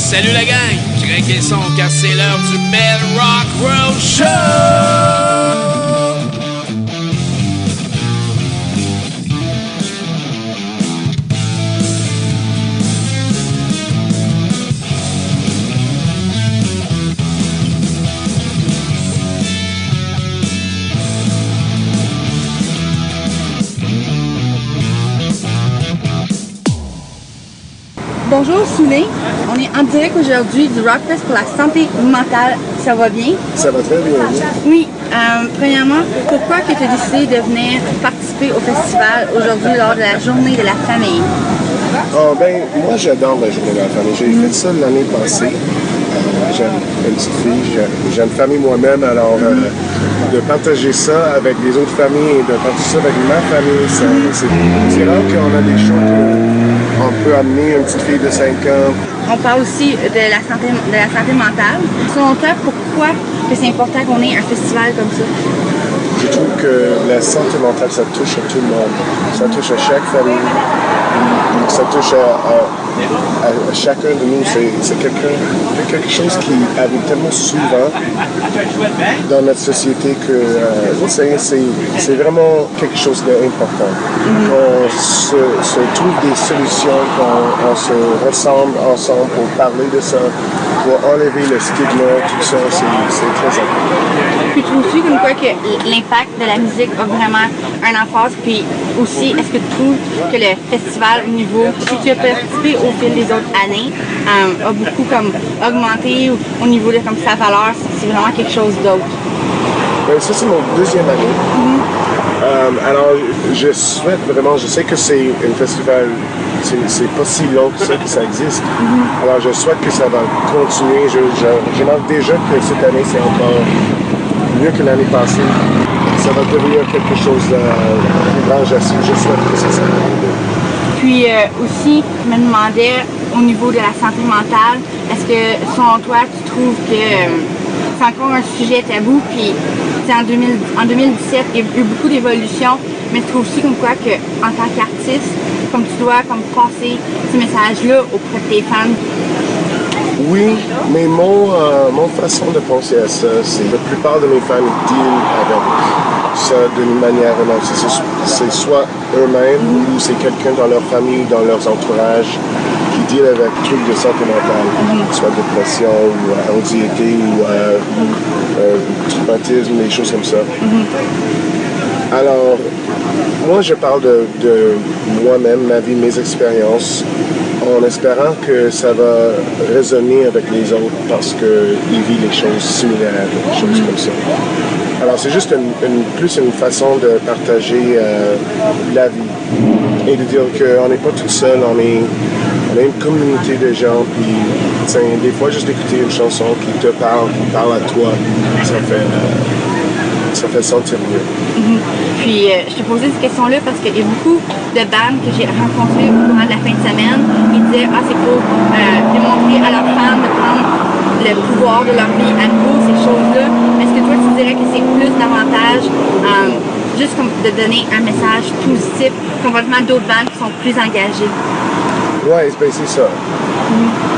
Salut la gang, craquez le son car c'est l'heure du Bell Rock Road Show! Bonjour Soulé, on est en direct aujourd'hui du Rockfest pour la santé mentale. Ça va bien? Ça va très bien. Oui. Premièrement, pourquoi que tu as décidé de venir participer au festival aujourd'hui lors de la journée de la famille? Moi j'adore la journée de la famille. J'ai fait ça l'année passée. J'ai une petite fille, j'ai une famille moi-même, alors de partager ça avec les autres familles et de partager ça avec ma famille, c'est rare qu'on a des choses qu'on peut amener une petite fille de 5 ans. On parle aussi de la santé mentale. Selon toi, pourquoi que c'est important qu'on ait un festival comme ça? Je trouve que la santé mentale, ça touche à tout le monde. Ça touche à chaque famille. Ça touche à chacun de nous. C'est quelque chose qui arrive tellement souvent dans notre société que c'est vraiment quelque chose d'important. Qu'on se trouve des solutions, qu'on se ressemble ensemble pour parler de ça, pour enlever le stigma, tout ça, c'est très important. Puis tu trouves aussi comme quoi que l'impact de la musique a vraiment un emphase, puis aussi, est-ce que tu trouves que le festival au niveau, si tu as participé au fil des autres années, a beaucoup comme augmenté au niveau de comme sa valeur, c'est vraiment quelque chose d'autre? Ça, c'est mon deuxième année. Alors, je souhaite vraiment, je sais que c'est un festival, c'est pas si long que ça existe. Alors, je souhaite que ça va continuer. Je remarque déjà que cette année, c'est encore mieux que l'année passée. Ça va devenir quelque chose de grand. Je souhaite que ça s'arrive. Puis aussi, je me demandais au niveau de la santé mentale, est-ce que selon toi, tu trouves que c'est encore un sujet tabou? Puis en 2017, il y a eu beaucoup d'évolutions, mais tu trouves aussi comme quoi que en tant qu'artiste, comme tu dois comme passer ces messages-là auprès de tes fans? Oui, mais mon façon de penser à ça, c'est que la plupart de mes fans deal avec ça d'une manière ou d'une autre. C'est soit eux-mêmes ou c'est quelqu'un dans leur famille, dans leurs entourages qui deal avec trucs de santé mentale, soit dépression ou anxiété ou traumatisme, des choses comme ça. Alors, moi je parle de moi-même, ma vie, mes expériences, en espérant que ça va résonner avec les autres parce qu'ils vivent des choses similaires, des choses comme ça. Alors c'est juste plus une façon de partager la vie et de dire qu'on n'est pas tout seul, on est une communauté de gens, puis des fois juste d'écouter une chanson qui te parle, qui parle à toi, ça fait sentir mieux. Puis je te posais cette question-là parce qu'il y a beaucoup de bandes que j'ai rencontrées au courant de la fin de semaine. Ils disaient c'est pour démontrer à leurs fans de prendre le pouvoir de leur vie à nouveau, ces choses-là. Est-ce que toi tu dirais que c'est plus davantage juste comme de donner un message positif complètement d'autres bandes qui sont plus engagées? Oui, c'est ça.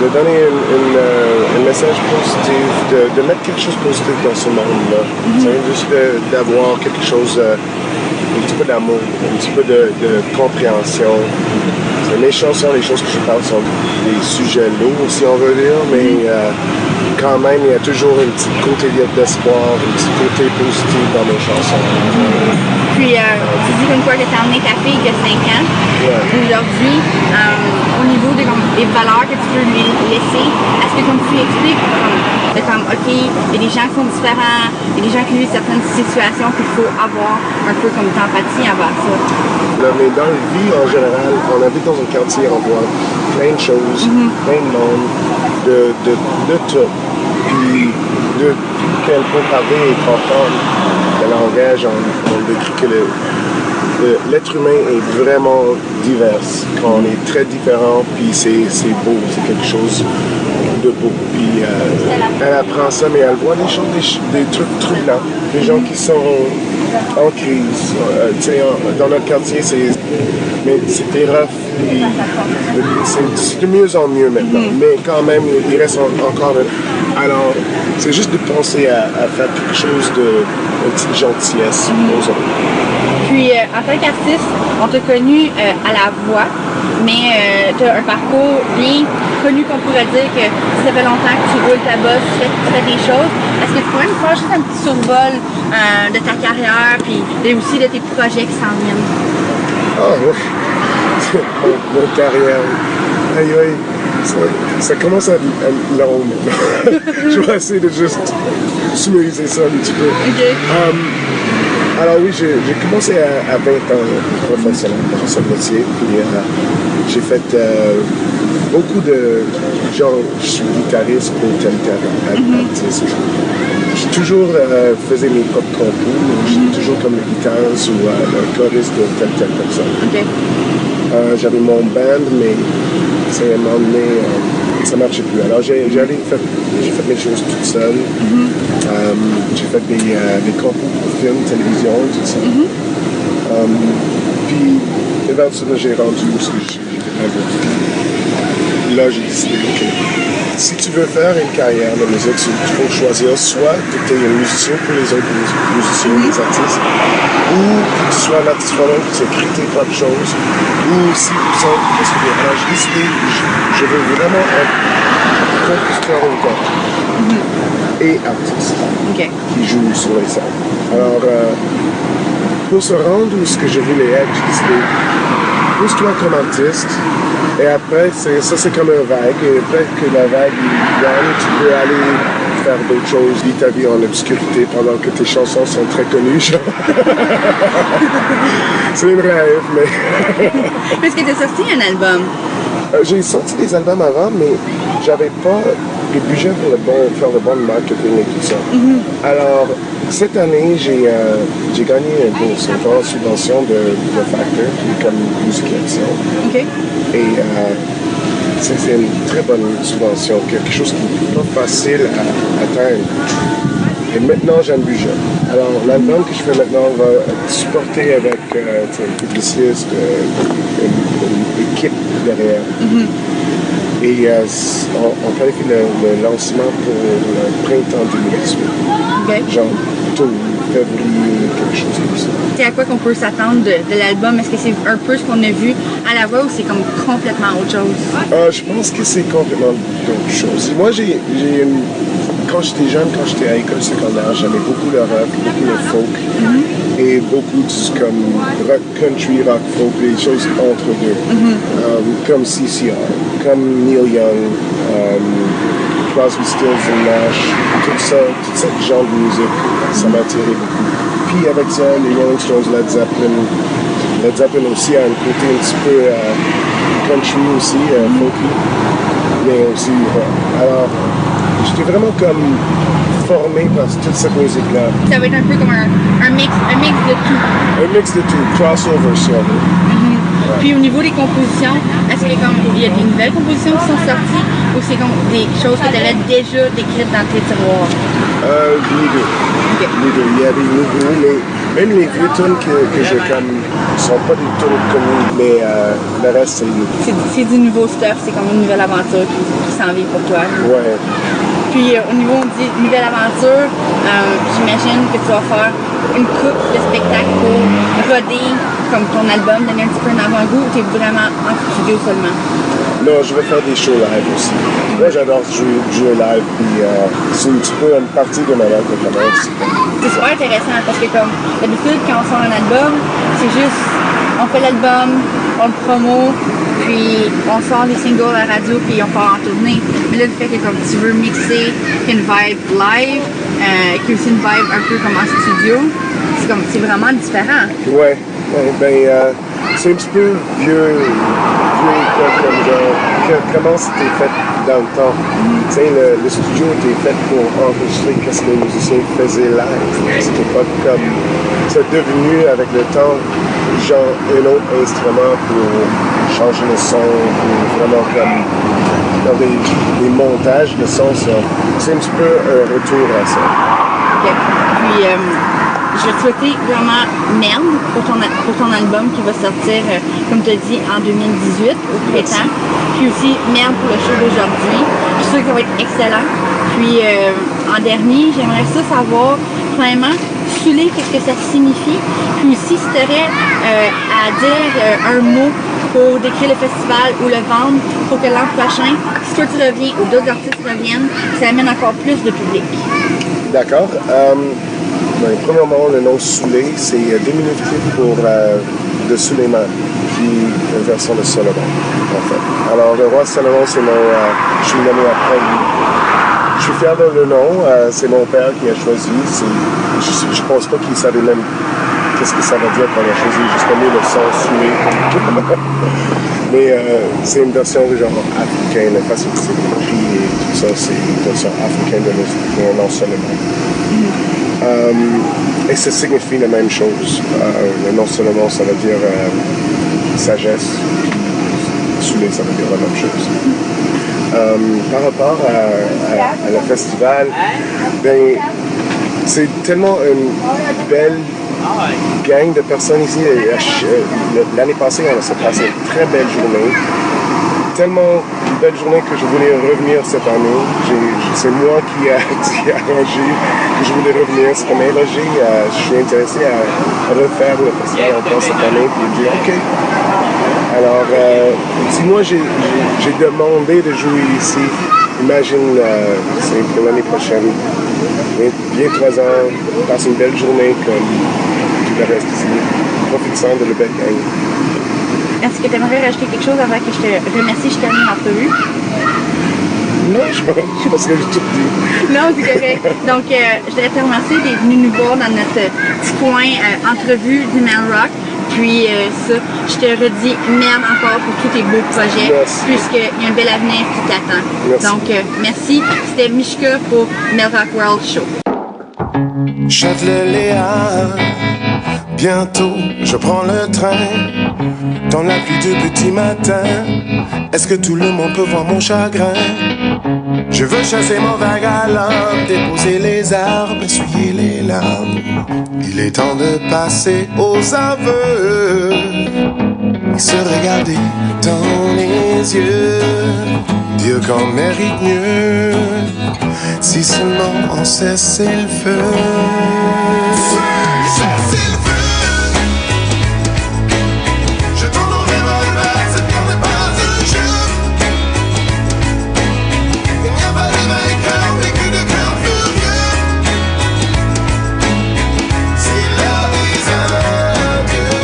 De donner un message positif, de mettre quelque chose de positif dans ce monde-là. C'est juste d'avoir quelque chose, un petit peu d'amour, un petit peu de compréhension. Mes chansons, les choses que je parle sont des sujets lourds, si on veut dire, mais quand même, il y a toujours un petit côté d'espoir, un petit côté positif dans mes chansons. Puis, tu dis comme quoi que tu as emmené ta fille il y a 5 ans. Aujourd'hui, au niveau des valeurs que tu veux lui laisser, est-ce que comme tu lui expliques, OK, il y a des gens qui sont différents, il y a des gens qui vivent certaines situations qu'il faut avoir un peu comme d'empathie envers ça? Là, mais dans la vie, en général, on habite dans un quartier, on voit plein de choses, plein de monde, de tout. Puis, qu'elle peut parler et comprendre le langage, on décrit que l'être humain est vraiment divers, qu'on est très différent, puis c'est beau, c'est quelque chose de beau. Puis elle apprend ça, mais elle voit des choses, des trucs troublants, des gens qui sont en crise. Dans notre quartier, mais c'était rough. C'est de mieux en mieux maintenant. Mais quand même, il reste encore... Alors, c'est juste de penser à faire quelque chose de petite gentillesse aux autres. Puis, en tant qu'artiste, on t'a connu à la voix, mais tu as un parcours bien connu qu'on pourrait dire que ça fait longtemps que tu roules ta bosse, tu fais des choses. Est-ce que tu pourrais nous faire juste un petit survol de ta carrière et aussi de tes projets qui s'en viennent? Ah oui, mon carrière. Aïe aïe, ça commence à long maintenant. Je vais essayer de juste summariser ça un petit peu. Okay. Alors oui, j'ai commencé à 20 ans professionnel métier, puis j'ai fait beaucoup de... Genre, je suis guitariste pour tel artiste. J'ai toujours faisait mes propres compos, j'étais toujours comme le guitariste ou le choriste de telle personne. Okay. J'avais mon band, mais ça a un moment donné, ça ne marchait plus. Alors j'ai fait mes choses toute seule. J'ai fait des compos pour films, télévision, tout ça. Puis éventuellement j'ai rendu où j'ai là j'ai décidé que si tu veux faire une carrière de musique, il faut choisir soit que tu es un musicien pour les autres musiciens, les artistes, ou que tu sois un artiste toi-même, que tu écris tes propres choses, ou si vous êtes... Alors j'ai décidé, je veux vraiment être compositeur auteur et artiste qui joue sur les scènes. Alors, pour se rendre où ce que je voulais être, j'ai décidé, pousse-toi comme artiste, et après, c'est comme un vague, et après que la vague gagne, tu peux aller faire d'autres choses, vivre ta vie en obscurité pendant que tes chansons sont très connues. C'est un rêve, mais... Est-ce que tu as sorti un album? J'ai sorti des albums avant, mais j'avais pas les budgets pour faire le bon marketing et tout ça. Alors, cette année, j'ai gagné une bourse, une grande subvention de Factor, qui est comme Musique Action. Et c'est une très bonne subvention, quelque chose qui n'est pas facile à atteindre. Et maintenant, j'ai un budget. Alors, l'album que je fais maintenant va être supporté avec un publiciste, une équipe derrière. Et on planifie le lancement pour le printemps 2018. Genre, février, quelque chose comme ça. C'est à quoi qu'on peut s'attendre de l'album? Est-ce que c'est un peu ce qu'on a vu à la voix ou c'est comme complètement autre chose? Je pense que c'est complètement autre chose. Moi, quand j'étais jeune, quand j'étais à l'école secondaire, j'aimais beaucoup le rock, beaucoup le folk et beaucoup comme rock country, rock folk, les choses entre deux. Comme CCR, comme Neil Young, Crosby, Stills and Nash, tout ce genre de musique, ça m'attirait beaucoup. Puis avec ça, les Rolling Stones, Led Zeppelin aussi a un côté un petit peu country aussi, folky, mais aussi rock. Alors, j'étais vraiment comme formé par toute cette musique-là. Ça va être un peu comme un mix de tout. Un mix de tout, crossover si on veut. Puis au niveau des compositions, est-ce qu'il y a des nouvelles compositions qui sont sorties ou c'est comme des choses que tu avais déjà décrites dans tes tiroirs? Les deux. Les deux. Il y a des nouveaux, mais même les vieux tunes que je comme sont pas des tunes connues, mais le reste c'est nouveau. C'est du nouveau stuff, c'est comme une nouvelle aventure qui s'en vient pour toi. Ouais. Puis au niveau de nouvelle aventure, j'imagine que tu vas faire une coupe de spectacles pour roder comme ton album, donner un petit peu un avant-goût ou tu es vraiment en studio seulement? Non, je vais faire des shows live aussi. Moi, j'adore jouer live, puis c'est un petit peu une partie de ma life de commence. C'est super intéressant parce que comme d'habitude, quand on sort un album, c'est juste, on fait l'album, on le promo, puis on sort les singles à la radio, puis on part en tournée. Mais là, le fait que comme tu veux mixer une vibe live, qui est aussi une vibe un peu comme en studio, c'est vraiment différent. Ouais, c'est un petit peu vieux comme genre, comment c'était fait dans le temps. Tu sais, le studio était fait pour enregistrer ce que les musiciens faisaient live. C'était pas comme, c'est devenu avec le temps, genre un autre instrument pour changer le son, pour vraiment comme, dans des montages de son, c'est un petit peu un retour à ça. Okay. Puis, je vais te souhaiter vraiment merde pour ton album qui va sortir, comme tu as dit, en 2018, au printemps. Puis aussi merde pour le show d'aujourd'hui. Je suis sûre que ça va être excellent. Puis en dernier, j'aimerais ça savoir vraiment saoulé, qu'est-ce que ça signifie. Puis aussi, si tu aurais à dire un mot pour décrire le festival ou le vendre pour que l'an prochain, si toi tu reviens ou d'autres artistes reviennent, ça amène encore plus de public. D'accord. Premièrement, le nom Soulé, c'est diminutif pour de Suleiman, qui est une version de Solomon, en fait. Alors, le roi Salomon, c'est mon... je suis nommé après lui. Je suis fier de le nom, c'est mon père qui a choisi. Je pense pas qu'il savait même qu'est-ce que ça veut dire quand on a choisi, juste comme le son Soulé. Mais c'est une version genre africaine, la façon que c'est écrit et tout ça, c'est une version africaine de mon nom Solomon. Et ça signifie la même chose. Le nom Solomon, ça veut dire sagesse, puis Soulé, ça veut dire la même chose. Par rapport à le festival, ben, c'est tellement une belle gang de personnes ici. L'année passée, on a passé une très belle journée. Tellement une belle journée que je voulais revenir cette année. C'est moi qui a arrangé que je voulais revenir. C'est comme Roger, je suis intéressé à refaire le festival encore cette année. Puis il dit OK. Alors, si moi j'ai demandé de jouer ici, imagine, c'est pour l'année prochaine, bien 3 ans, passe une belle journée comme tout le reste ici, profitant de la belle gang. Est-ce que tu aimerais rajouter quelque chose avant que je te remercie, je termine l'entrevue? Non, je pense que j'ai tout dit. Non, c'est correct. Donc, je voudrais te remercier d'être venu nous voir dans notre petit coin entrevue du Man Rock. Puis ça, je te redis merde encore pour tous tes beaux projets, puisqu'il y a un bel avenir qui t'attend. Donc, merci. C'était Mishka pour Mel Rock World Show. Châtelet-Léa, bientôt je prends le train. Dans la pluie de petit matin, est-ce que tout le monde peut voir mon chagrin? Je veux chasser mon vague à l'âme, déposer les arbres, essuyer les larmes. Il est temps de passer aux aveux et se regarder dans les yeux. Dieu qu'on mérite mieux, si seulement on cessait le feu. Cessez le feu. Je tourne au revolver, cette guerre n'est pas un jeu. Il n'y a pas de vainqueur, mais que de cœur furieux. C'est l'heure des adieux.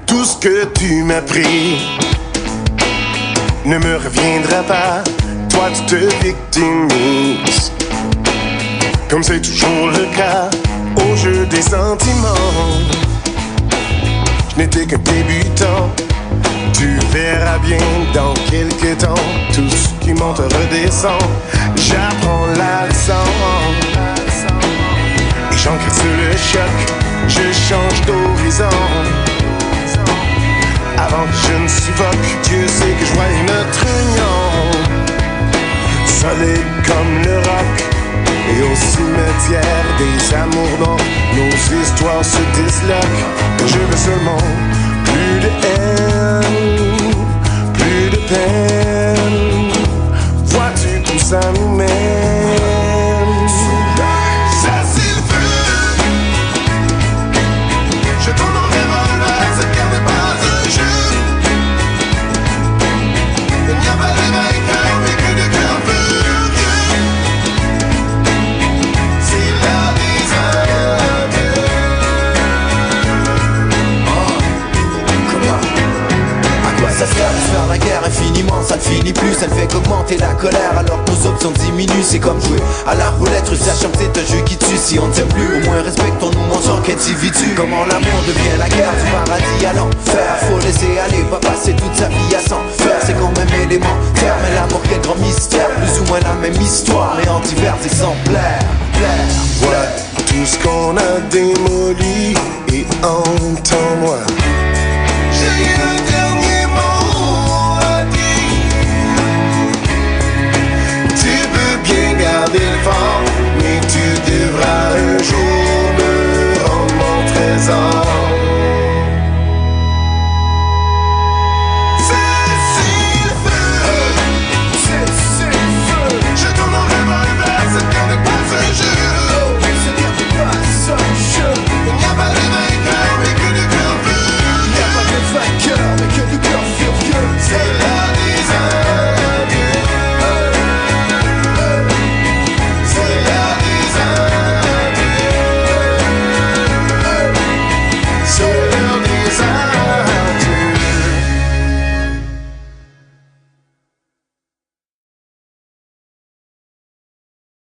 Tout ce que tu m'as pris ne me reviendra pas. Toi tu te victimises, comme c'est toujours le cas, au jeu des sentiments. Je n'étais qu'un débutant, tu verras bien dans quelques temps. Tout ce qui monte redescend, j'apprends la leçon. Et j'encaisse le choc, je change d'horizon. Avant que je ne suffoque, Dieu sait que je vois notre union solide comme le roc. Et au cimetière des amours d'or, nos histoires se disloquent. Je veux seulement plus de haine, plus de peine. Vois-tu tout ça nous mène? Ça c'est le feu. Je tourne en revolver, cette guerre n'est pas un jeu. Il n'y a pas de vainqueur, mais que de cœur furieux. C'est l'heure des adieux. À quoi ça sert de faire la guerre infiniment? Ça ne finit plus, ça ne fait qu'augmenter la colère. Alors que nos options diminuent, c'est comme jouer à la roulette, sachant que c'est un jeu qui tue. Si on ne t'aime plus, au moins respectons-nous, mon sang qu'individu. Comment l'amour devient la guerre, du paradis à l'enfer. Faut laisser aller, pas passer toute sa vie à s'en faire. C'est quand même élémentaire, mais l'amour quel grand mystère. Plus ou moins la même histoire, mais en divers exemplaires. Voilà tout ce qu'on a démoli, et entends-moi. J'ai